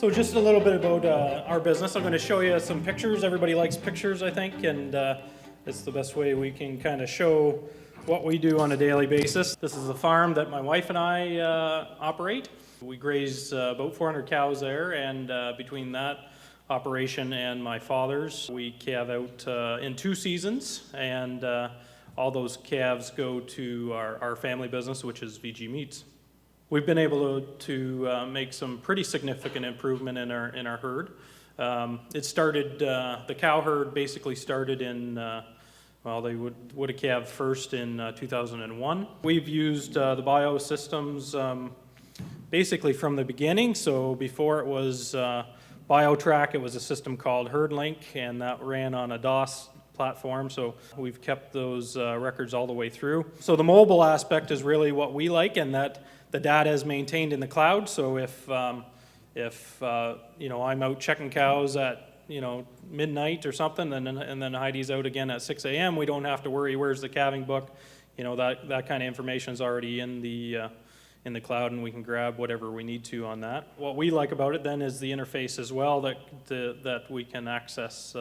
So just a little bit about our business. I'm going to show you some pictures. Everybody likes pictures, I think, and it's the best way we can kind of show what we do on a daily basis. This is a farm that my wife and I operate. We graze about 400 cows there, and between that operation and my father's, we calve out in 2 seasons, and all those calves go to our family business, which is VG Meats. We've been able to make some pretty significant improvement in our herd. It started, the cow herd basically started in, well, they would have calved first in 2001. We've used the biosystems basically from the beginning. So before it was BioTrack, it was a system called HerdLink, and that ran on a DOS platform, so we've kept those records all the way through. So the mobile aspect is really what we like, and that the data is maintained in the cloud. So if you know, I'm out checking cows at midnight or something, and then Heidi's out again at 6 a.m., we don't have to worry where's the calving book. You know, that kind of information is already in the cloud, and we can grab whatever we need to on that. What we like about it then is the interface as well that we can access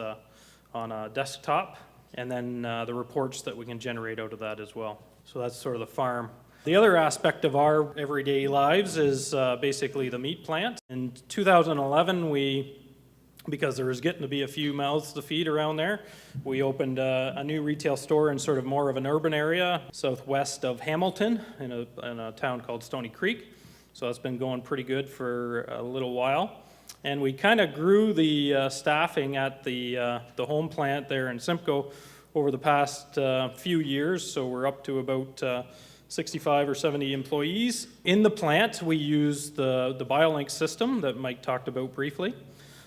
on a desktop, and then the reports that we can generate out of that as well. So that's sort of the farm. The other aspect of our everyday lives is basically the meat plant. In 2011, because there was getting to be a few mouths to feed around there, we opened a new retail store in sort of more of an urban area, southwest of Hamilton, in a town called Stony Creek. So that's been going pretty good for a little while. And we kind of grew the staffing at the home plant there in Simcoe over the past few years. So we're up to about 65 or 70 employees. In the plant, we use the BioLink system that Mike talked about briefly.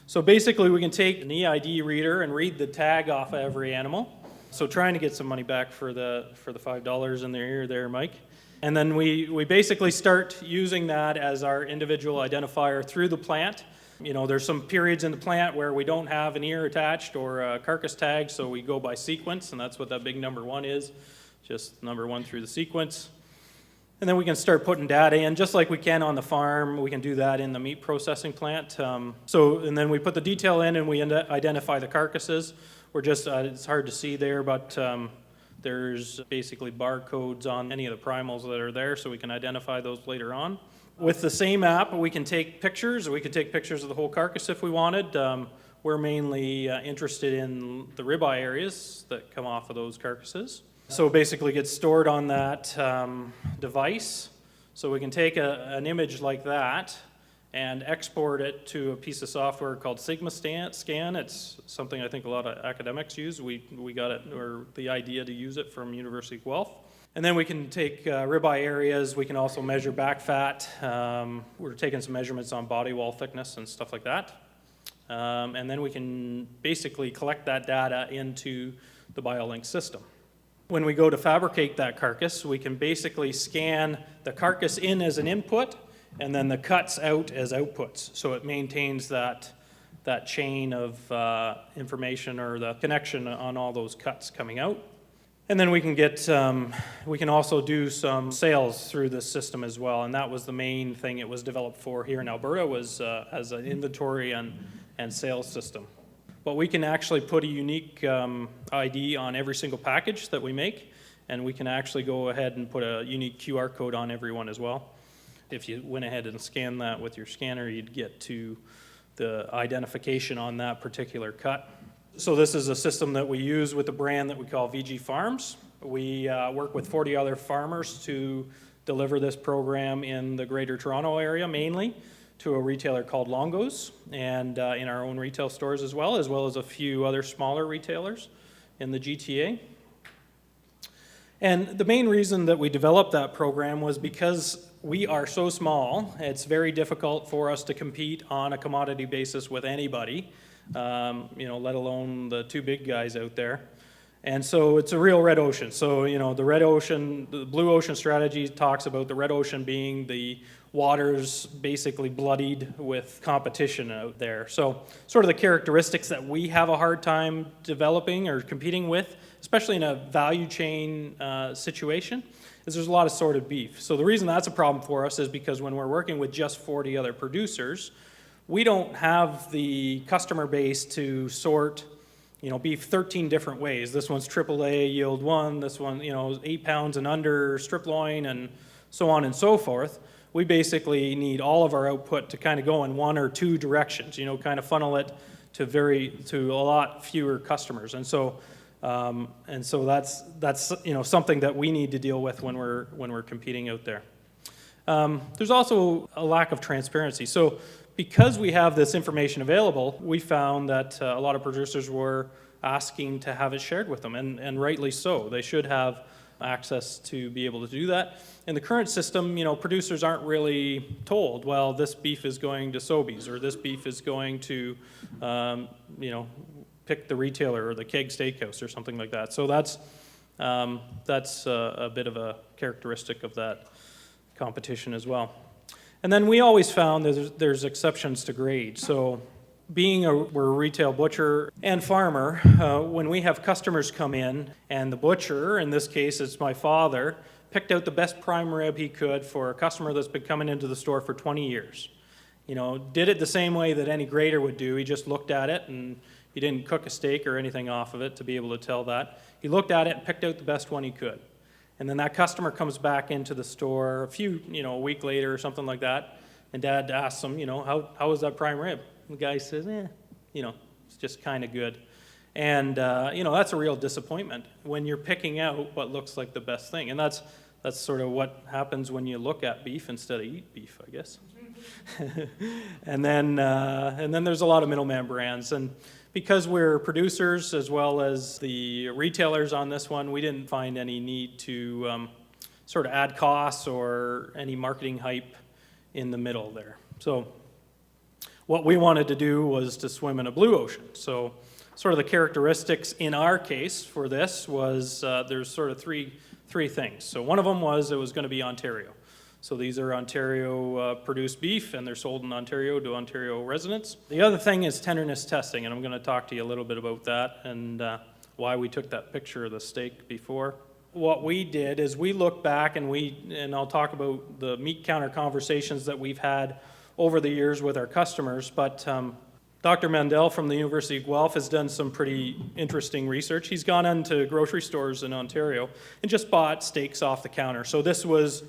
So basically, we can take an EID reader and read the tag off of every animal. So trying to get some money back for the $5 in their ear there, Mike. And then we basically start using that as our individual identifier through the plant. You know, there's some periods in the plant where we don't have an ear attached or a carcass tag, so we go by sequence, and that's what that big number 1 is, just number 1 through the sequence. And then we can start putting data in, just like we can on the farm. We can do that in the meat processing plant. And then we put the detail in, and we identify the carcasses. It's hard to see there, but there's basically barcodes on any of the primals that are there, so we can identify those later on. With the same app, we can take pictures. We could take pictures of the whole carcass if we wanted. We're mainly interested in the ribeye areas that come off of those carcasses. So basically it gets stored on that device. So we can take an image like that and export it to a piece of software called Sigma Scan. It's something I think a lot of academics use. We got it, or the idea to use it, from University of Guelph. And then we can take ribeye areas. We can also measure back fat. We're taking some measurements on body wall thickness and stuff like that. And then we can basically collect that data into the BioLink system. When we go to fabricate that carcass, we can basically scan the carcass in as an input and then the cuts out as outputs. So it maintains that chain of information, or the connection on all those cuts coming out. And then we can also do some sales through this system as well, and that was the main thing it was developed for here in Alberta, was as an inventory and sales system. But we can actually put a unique ID on every single package that we make, and we can actually go ahead and put a unique QR code on every one as well. If you went ahead and scanned that with your scanner, you'd get to the identification on that particular cut. So this is a system that we use with a brand that we call VG Farms. We work with 40 other farmers to deliver this program in the Greater Toronto area, mainly to a retailer called Longo's, and in our own retail stores as well as a few other smaller retailers in the GTA. And the main reason that we developed that program was because we are so small, it's very difficult for us to compete on a commodity basis with anybody. Let alone the 2 big guys out there. And so it's a real red ocean. So, the blue ocean strategy talks about the red ocean being the waters basically bloodied with competition out there. So sort of the characteristics that we have a hard time developing or competing with, especially in a value chain situation, is there's a lot of sorted beef. So the reason that's a problem for us is because when we're working with just 40 other producers, we don't have the customer base to sort, beef 13 different ways. This one's AAA yield 1, this one, 8 pounds and under strip loin, and so on and so forth. We basically need all of our output to kind of go in one or two directions, kind of funnel it to a lot fewer customers. And so that's something that we need to deal with when we're competing out there. There's also a lack of transparency. So because we have this information available, we found that a lot of producers were asking to have it shared with them, and rightly so. They should have access to be able to do that. In the current system, producers aren't really told, well, this beef is going to Sobeys, or this beef is going to, pick the retailer or the Keg Steakhouse or something like that. So that's a bit of a characteristic of that competition as well. And then we always found there's exceptions to grade. So we're a retail butcher and farmer, when we have customers come in and the butcher, in this case it's my father, picked out the best prime rib he could for a customer that's been coming into the store for 20 years. Did it the same way that any grader would do. He just looked at it, and he didn't cook a steak or anything off of it to be able to tell that. He looked at it and picked out the best one he could. And then that customer comes back into the store a week later or something like that, and Dad asks him, how was that prime rib? And the guy says, it's just kind of good. And, that's a real disappointment when you're picking out what looks like the best thing. And that's sort of what happens when you look at beef instead of eat beef, I guess. And then there's a lot of middleman brands. And because we're producers as well as the retailers on this one, we didn't find any need to sort of add costs or any marketing hype in the middle there. So what we wanted to do was to swim in a blue ocean. So sort of the characteristics in our case for this was there's sort of three things. So one of them was it was going to be Ontario. So these are Ontario produced beef, and they're sold in Ontario to Ontario residents. The other thing is tenderness testing, and I'm going to talk to you a little bit about that and why we took that picture of the steak before. What we did is we looked back, and I'll talk about the meat counter conversations that we've had over the years with our customers, but Dr. Mandel from the University of Guelph has done some pretty interesting research. He's gone into grocery stores in Ontario and just bought steaks off the counter. So this was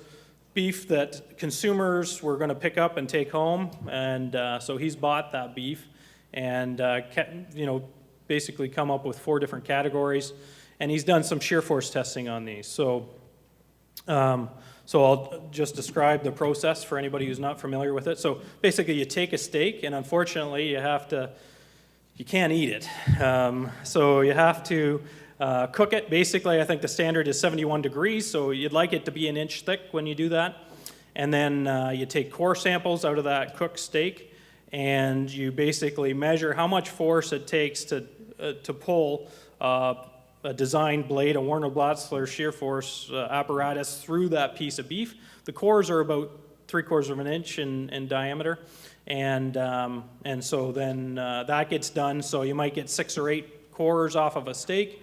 beef that consumers were going to pick up and take home, and so he's bought that beef and basically come up with 4 different categories, and he's done some shear force testing on these. So I'll just describe the process for anybody who's not familiar with it. So basically you take a steak, and unfortunately you can't eat it. So you have to cook it. Basically, I think the standard is 71 degrees, so you'd like it to be an inch thick when you do that. And then you take core samples out of that cooked steak, and you basically measure how much force it takes to pull a designed blade, a Warner Blatzler shear force apparatus through that piece of beef. The cores are about 3/4 of an inch in diameter, and so then that gets done. So you might get 6 or 8 cores off of a steak.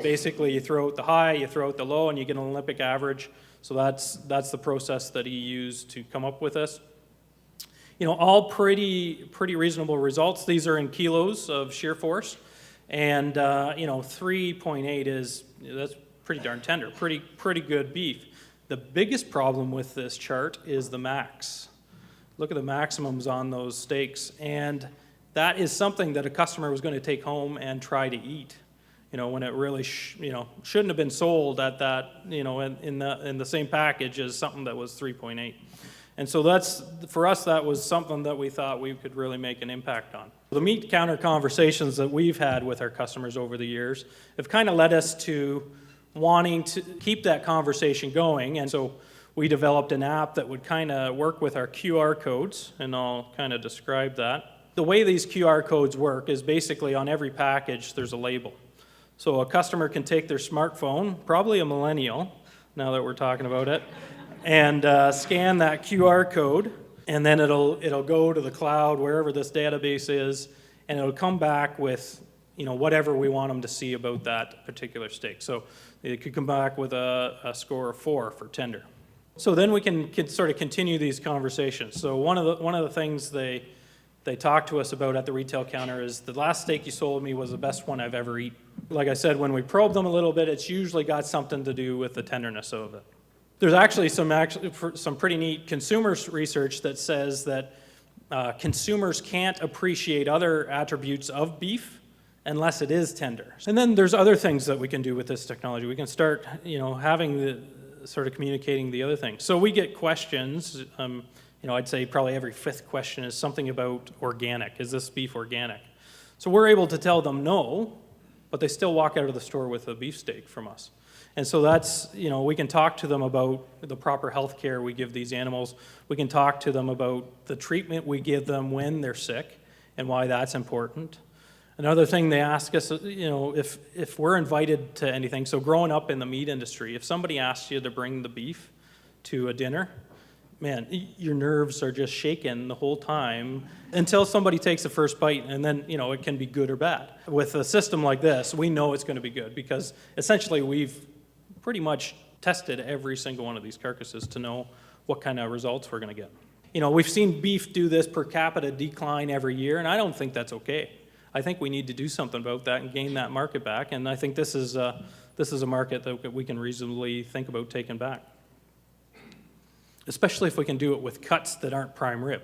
Basically, you throw out the high, you throw out the low, and you get an Olympic average. So that's the process that he used to come up with this. All pretty reasonable results. These are in kilos of shear force, and 3.8 that's pretty darn tender, pretty good beef. The biggest problem with this chart is the max. Look at the maximums on those steaks, and that is something that a customer was going to take home and try to eat. When it really shouldn't have been sold at that, in the same package as something that was 3.8. And so for us, that was something that we thought we could really make an impact on. The meat counter conversations that we've had with our customers over the years have kind of led us to wanting to keep that conversation going. And so we developed an app that would kind of work with our QR codes, and I'll kind of describe that. The way these QR codes work is basically on every package there's a label. So a customer can take their smartphone, probably a millennial, now that we're talking about it, and scan that QR code, and then it'll go to the cloud, wherever this database is, and it'll come back with whatever we want them to see about that particular steak. So it could come back with a score of 4 for tender. So then we can sort of continue these conversations. So one of the things they they talk to us about at the retail counter is, the last steak you sold me was the best one I've ever eaten. Like I said, when we probe them a little bit, it's usually got something to do with the tenderness of it. There's actually some pretty neat consumer research that says that consumers can't appreciate other attributes of beef unless it is tender. And then there's other things that we can do with this technology. We can start, having the sort of communicating the other things. So we get questions. I'd say probably every fifth question is something about organic. Is this beef organic? So we're able to tell them no, but they still walk out of the store with a beefsteak from us. And so that's, we can talk to them about the proper health care we give these animals. We can talk to them about the treatment we give them when they're sick and why that's important. Another thing they ask us, if we're invited to anything, so growing up in the meat industry, if somebody asks you to bring the beef to a dinner, man, your nerves are just shaking the whole time until somebody takes the first bite, and then, it can be good or bad. With a system like this, we know it's going to be good because essentially we've pretty much tested every single one of these carcasses to know what kind of results we're going to get. We've seen beef do this per capita decline every year, and I don't think that's okay. I think we need to do something about that and gain that market back, and I think this is a market that we can reasonably think about taking back, especially if we can do it with cuts that aren't prime rib,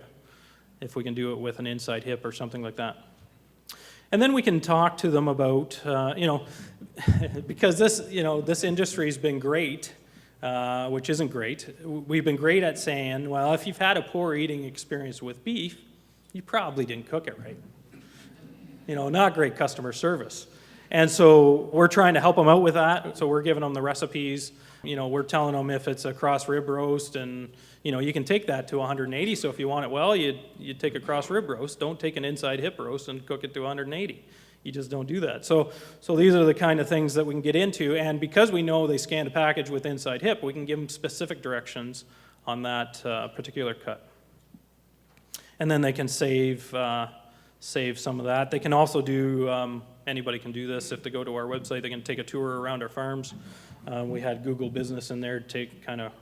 if we can do it with an inside hip or something like that. And then we can talk to them about, because this industry's been great, which isn't great. We've been great at saying, well, if you've had a poor eating experience with beef, you probably didn't cook it right. Not great customer service. And so we're trying to help them out with that. So we're giving them the recipes. We're telling them if it's a cross rib roast, and you can take that to 180. So if you want it well, you take a cross rib roast. Don't take an inside hip roast and cook it to 180. You just don't do that. So these are the kind of things that we can get into. And because we know they scanned a package with inside hip, we can give them specific directions on that particular cut. And then they can save some of that. They can also do. Anybody can do this. If they go to our website, they can take a tour around our farms. We had Google Business in there to kind of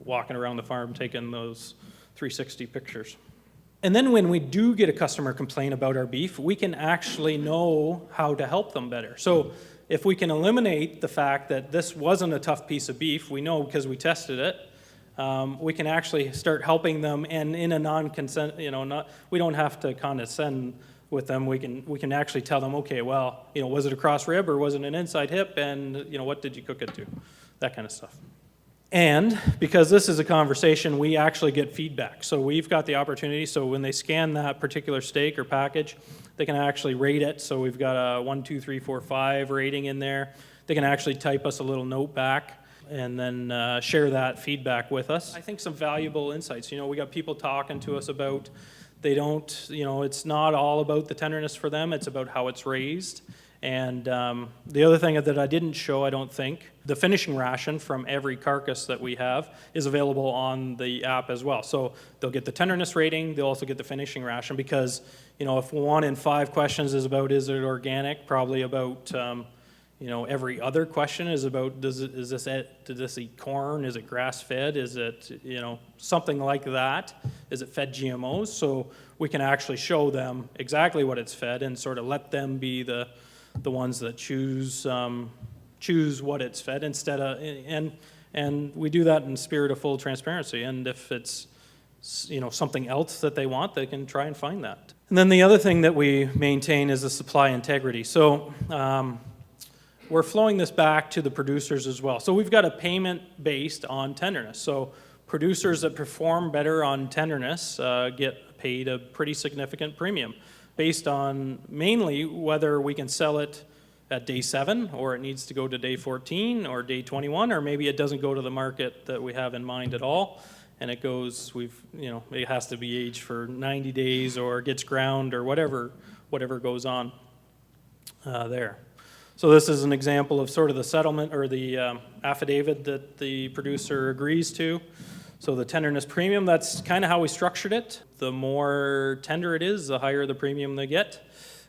walking around the farm, taking those 360 pictures. And then when we do get a customer complain about our beef, we can actually know how to help them better. So if we can eliminate the fact that this wasn't a tough piece of beef, we know because we tested it, we can actually start helping them, and in a non-consent, we don't have to condescend with them. We can actually tell them, okay, well, was it a cross rib or was it an inside hip, and what did you cook it to? That kind of stuff. And because this is a conversation, we actually get feedback. So we've got the opportunity, so when they scan that particular steak or package, they can actually rate it. So we've got a 1, 2, 3, 4, 5 rating in there. They can actually type us a little note back and then share that feedback with us. I think some valuable insights. We got people talking to us about they don't, it's not all about the tenderness for them, it's about how it's raised. And the other thing that I didn't show, I don't think, the finishing ration from every carcass that we have is available on the app as well. So they'll get the tenderness rating, they'll also get the finishing ration, because, if 1 in 5 questions is about is it organic, probably about, every other question is about does this eat corn, is it grass-fed, is it, something like that, is it fed GMOs? So we can actually show them exactly what it's fed and sort of let them be the ones that choose what it's fed instead of, and we do that in the spirit of full transparency. And if it's something else that they want, they can try and find that. And then the other thing that we maintain is the supply integrity. So we're flowing this back to the producers as well. So we've got a payment based on tenderness. So producers that perform better on tenderness get paid a pretty significant premium, based on mainly whether we can sell it at day 7, or it needs to go to day 14 or day 21, or maybe it doesn't go to the market that we have in mind at all, and it goes, it has to be aged for 90 days or gets ground or whatever goes on there. So this is an example of sort of the settlement or the affidavit that the producer agrees to. So the tenderness premium, that's kind of how we structured it. The more tender it is, the higher the premium they get.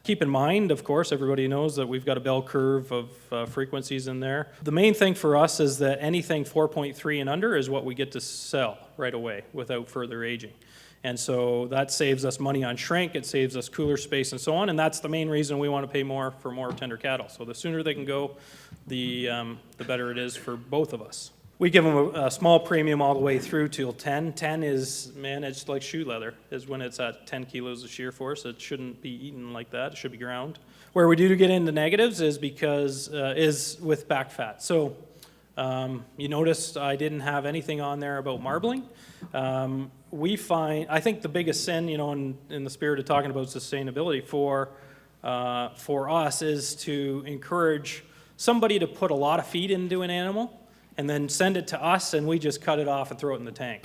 Keep in mind, of course, everybody knows that we've got a bell curve of frequencies in there. The main thing for us is that anything 4.3 and under is what we get to sell right away without further aging. And so that saves us money on shrink, it saves us cooler space and so on, and that's the main reason we want to pay more for more tender cattle. So the sooner they can go, the better it is for both of us. We give them a small premium all the way through till 10. 10 is managed like shoe leather, is when it's at 10 kilos of shear force. It shouldn't be eaten like that, it should be ground. Where we do get into negatives is because, is with back fat. So you noticed I didn't have anything on there about marbling. We find, I think the biggest sin, you know, in the spirit of talking about sustainability for us is to encourage somebody to put a lot of feed into an animal and then send it to us and we just cut it off and throw it in the tank,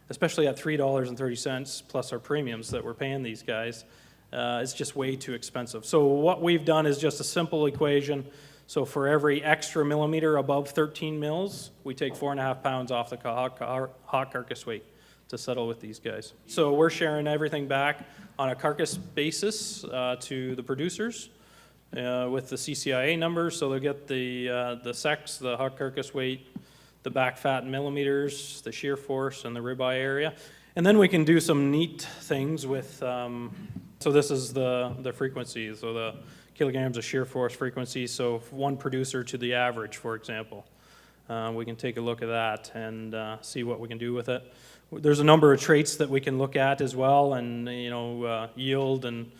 especially at $3.30 plus our premiums that we're paying these guys. It's just way too expensive. So what we've done is just a simple equation. So for every extra millimeter above 13 mils, we take 4.5 pounds off the hot carcass weight to settle with these guys. So we're sharing everything back on a carcass basis to the producers with the CCIA numbers. So they'll get the sex, the hot carcass weight, the back fat in millimeters, the shear force, and the ribeye area. And then we can do some neat things with, so this is the frequency, so the kilograms of shear force frequency, so one producer to the average, for example. We can take a look at that and see what we can do with it. There's a number of traits that we can look at as well, and you know, yield, and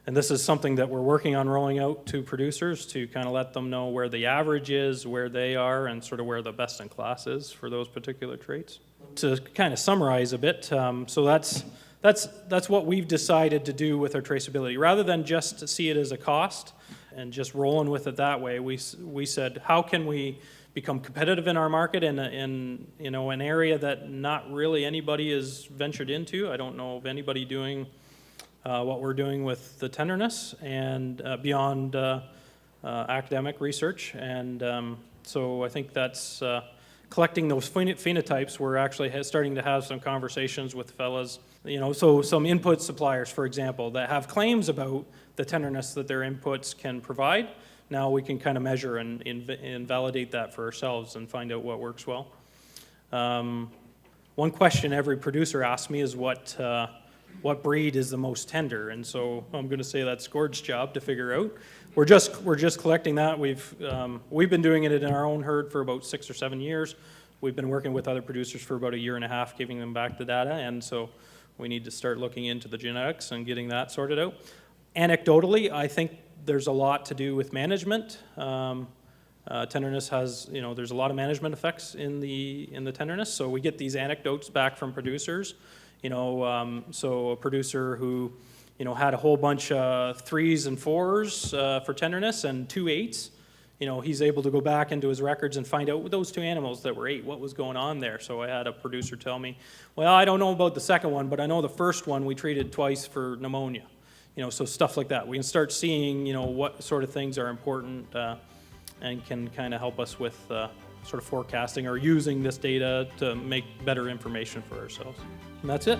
this is something that we're working on rolling out to producers to kind of let them know where the average is, where they are, and sort of where the best in class is for those particular traits. To kind of summarize a bit, so that's what we've decided to do with our traceability. Rather than just see it as a cost and just rolling with it that way, we said, how can we become competitive in our market in you know, an area that not really anybody has ventured into. I don't know of anybody doing what we're doing with the tenderness and beyond academic research. And so I think that's collecting those phenotypes. We're actually starting to have some conversations with fellas, you know, so some input suppliers, for example, that have claims about the tenderness that their inputs can provide. Now we can kind of measure and validate that for ourselves and find out what works well. One question every producer asks me is what breed is the most tender, and so I'm going to say that's Gord's job to figure out. We're just collecting that. We've been doing it in our own herd for about 6 or 7 years. We've been working with other producers for about 1.5 years, giving them back the data, and so we need to start looking into the genetics and getting that sorted out. Anecdotally, I think there's a lot to do with management. Tenderness has, you know, there's a lot of management effects in the tenderness. So we get these anecdotes back from producers. You know, so a producer who, you know, had a whole bunch of 3s and 4s for tenderness and 2 8s. You know, he's able to go back into his records and find out with those 2 animals that were 8, what was going on there. So I had a producer tell me, well, I don't know about the second one, but I know the first one we treated twice for pneumonia. You know, so stuff like that. We can start seeing, you know, what sort of things are important and can kind of help us with sort of forecasting or using this data to make better information for ourselves. And that's it.